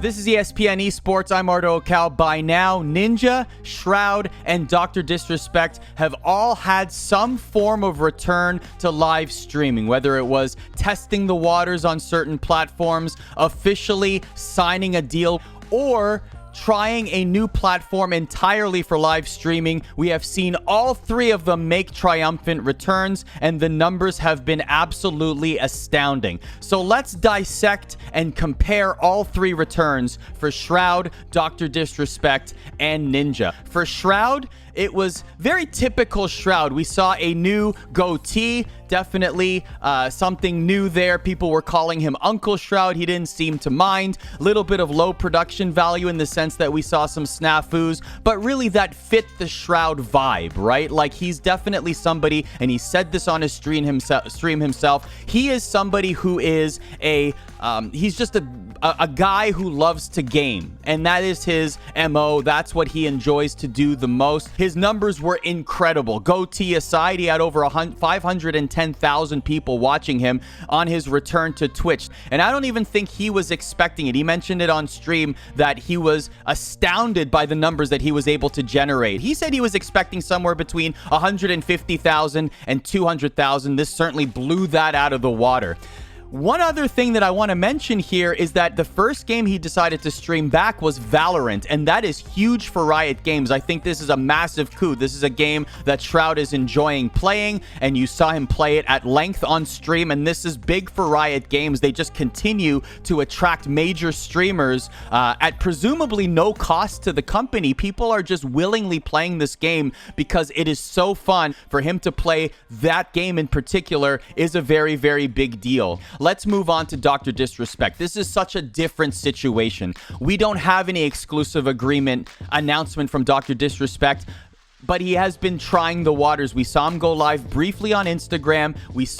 This is ESPN Esports. I'm Arda Ocal. By now, Ninja, Shroud, and DrDisrespect have all had some form of return to live streaming, whether it was testing the waters on certain platforms, officially signing a deal, or trying a new platform entirely for live streaming. We have seen all three of them make triumphant returns, and the numbers have been absolutely astounding. So let's dissect and compare all three returns for Shroud, DrDisrespect, and Ninja. For Shroud, it was very typical Shroud. We saw a new goatee, definitely something new there. People were calling him Uncle Shroud. He didn't seem to mind. Little bit of low production value in the sense that we saw some snafus, but really that fit the Shroud vibe, right? Like, he's definitely somebody, and he said this on his stream himself. He is somebody who is he's just a guy who loves to game, and that is his MO. That's what he enjoys to do the most. His numbers were incredible. Goatee aside, he had over 510,000 people watching him on his return to Twitch, and I don't even think he was expecting it. He mentioned it on stream that he was astounded by the numbers that he was able to generate. He said he was expecting somewhere between 150,000 and 200,000. This certainly blew that out of the water. One other thing that I want to mention here is that the first game he decided to stream back was Valorant, and that is huge for Riot Games. I think this is a massive coup. This is a game that Shroud is enjoying playing, and you saw him play it at length on stream, and this is big for Riot Games. They just continue to attract major streamers at presumably no cost to the company. People are just willingly playing this game because it is so fun. For him to play that game in particular is a very, very big deal. Let's move on to DrDisrespect. This is such a different situation. We don't have any exclusive agreement announcement from DrDisrespect, but he has been trying the waters. We saw him go live briefly on Instagram.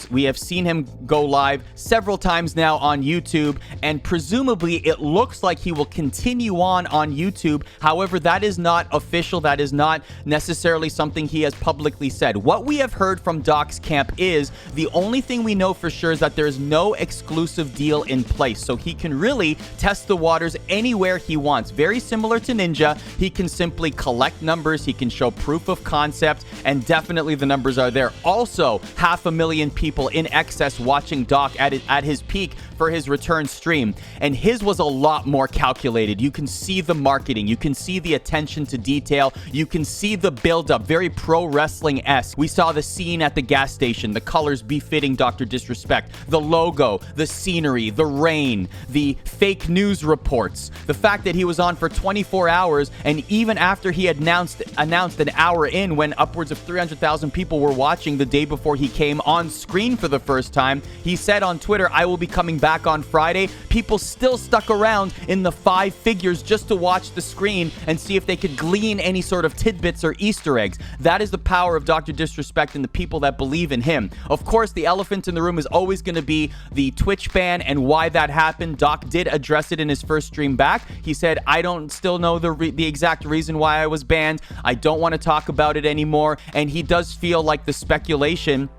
We have seen him go live several times now on YouTube, and presumably it looks like he will continue on YouTube. However, that is not official. That is not necessarily something he has publicly said. What we have heard from Doc's camp is the only thing we know for sure is that there is no exclusive deal in place, so he can really test the waters anywhere he wants. Very similar to Ninja. He can simply collect numbers. He can show proof of concept, and definitely the numbers are there. Also, 500,000 people in excess watching Doc at his peak for his return stream, and his was a lot more calculated. You can see the marketing, you can see the attention to detail, you can see the build-up, very pro wrestling-esque. We saw the scene at the gas station, the colors befitting DrDisrespect, the logo, the scenery, the rain, the fake news reports, the fact that he was on for 24 hours, and even after he had announced an hour in, when upwards of 300,000 people were watching the day before he came on screen for the first time, he said on Twitter, "I will be coming back on Friday." People still stuck around in the 5 figures just to watch the screen and see if they could glean any sort of tidbits or Easter eggs. That is the power of DrDisrespect and the people that believe in him. Of course, the elephant in the room is always going to be the Twitch ban and why that happened. Doc did address it in his first stream back. He said, "I don't still know the exact reason why I was banned. I don't want to talk about it anymore," and he does feel like the speculation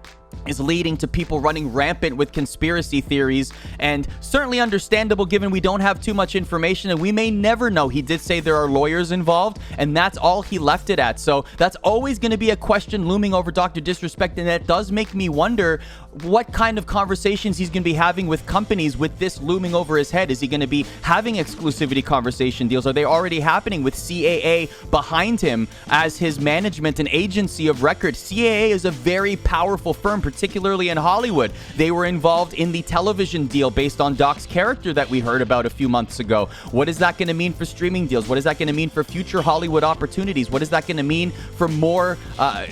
is leading to people running rampant with conspiracy theories, and certainly understandable given we don't have too much information and we may never know. He did say there are lawyers involved, and that's all he left it at. So that's always going to be a question looming over DrDisrespect, and that does make me wonder what kind of conversations he's going to be having with companies with this looming over his head. Is he going to be having exclusivity conversation deals? Are they already happening with CAA behind him as his management and agency of record? CAA is a very powerful firm, particularly in Hollywood. They were involved in the television deal based on Doc's character that we heard about a few months ago. What is that going to mean for streaming deals? What is that going to mean for future Hollywood opportunities? What is that going to mean for more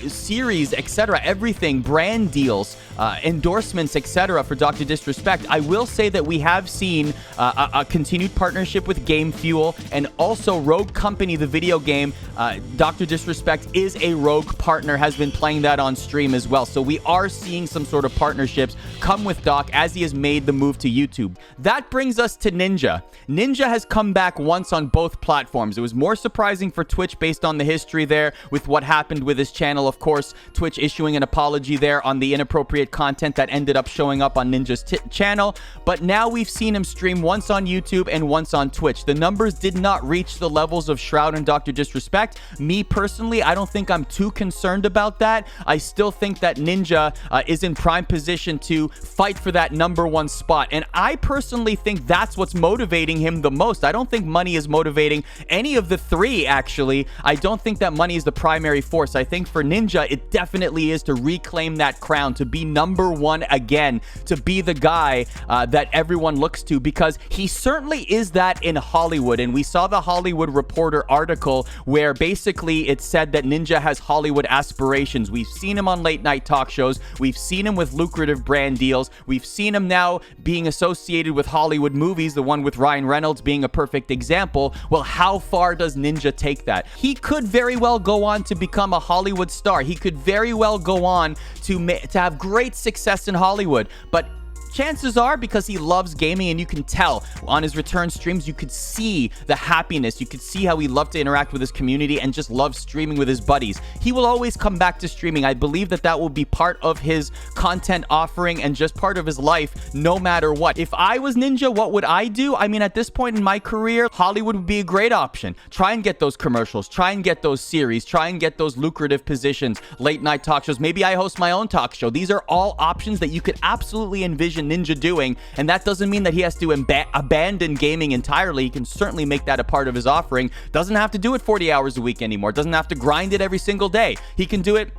series, etc.? Everything, brand deals, endorsements, etc. for DrDisrespect. I will say that we have seen a continued partnership with Game Fuel, and also Rogue Company, the video game. DrDisrespect is a Rogue partner, has been playing that on stream as well. So we are seeing some sort of partnerships come with Doc as he has made the move to YouTube. That brings us to Ninja. Ninja has come back once on both platforms. It was more surprising for Twitch based on the history there with what happened with his channel. Of course, Twitch issuing an apology there on the inappropriate content that ended up showing up on Ninja's channel. But now we've seen him stream once on YouTube and once on Twitch. The numbers did not reach the levels of Shroud and DrDisrespect. Me personally, I don't think I'm too concerned about that. I still think that Ninja is in prime position to fight for that #1 spot. And I personally think that's what's motivating him the most. I don't think money is motivating any of the three, actually. I don't think that money is the primary force. I think for Ninja, it definitely is to reclaim that crown, to be #1 again, to be the guy that everyone looks to, because he certainly is that in Hollywood. And we saw the Hollywood Reporter article where basically it said that Ninja has Hollywood aspirations. We've seen him on late night talk shows. We've seen him with lucrative brand deals. We've seen him now being associated with Hollywood movies, the one with Ryan Reynolds being a perfect example. Well, how far does Ninja take that? He could very well go on to become a Hollywood star. He could very well go on to have great success in Hollywood. But chances are, because he loves gaming, and you can tell on his return streams, you could see the happiness. You could see how he loved to interact with his community and just loves streaming with his buddies. He will always come back to streaming. I believe that that will be part of his content offering and just part of his life no matter what. If I was Ninja, what would I do? I mean, at this point in my career, Hollywood would be a great option. Try and get those commercials. Try and get those series. Try and get those lucrative positions. Late night talk shows. Maybe I host my own talk show. These are all options that you could absolutely envision Ninja doing, and that doesn't mean that he has to abandon gaming entirely. He can certainly make that a part of his offering. Doesn't have to do it 40 hours a week anymore. Doesn't have to grind it every single day. He can do it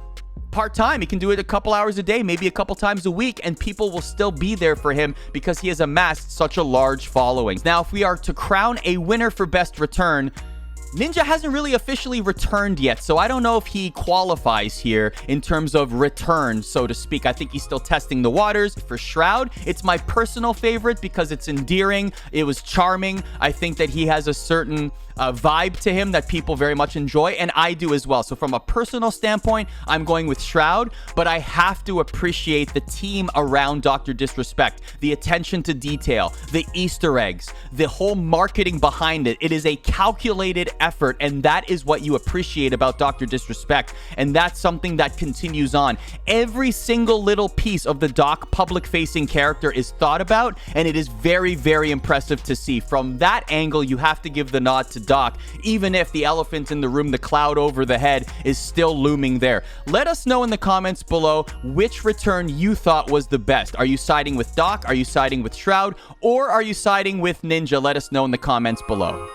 part-time. He can do it a couple hours a day, maybe a couple times a week, and people will still be there for him because he has amassed such a large following. Now, if we are to crown a winner for best return, Ninja hasn't really officially returned yet, so I don't know if he qualifies here in terms of return, so to speak. I think he's still testing the waters. For Shroud, it's my personal favorite because it's endearing. It was charming. I think that he has a certain vibe to him that people very much enjoy, and I do as well. So from a personal standpoint, I'm going with Shroud, but I have to appreciate the team around DrDisrespect, the attention to detail, the Easter eggs, the whole marketing behind it. It is a calculated effort, and that is what you appreciate about DrDisrespect, and that's something that continues on. Every single little piece of the Doc public-facing character is thought about, and it is very, very impressive to see. From that angle, you have to give the nod to Doc, even if the elephant in the room, the cloud over the head, is still looming there. Let us know in the comments below which return you thought was the best. Are you siding with Doc? Are you siding with Shroud? Or are you siding with Ninja? Let us know in the comments below.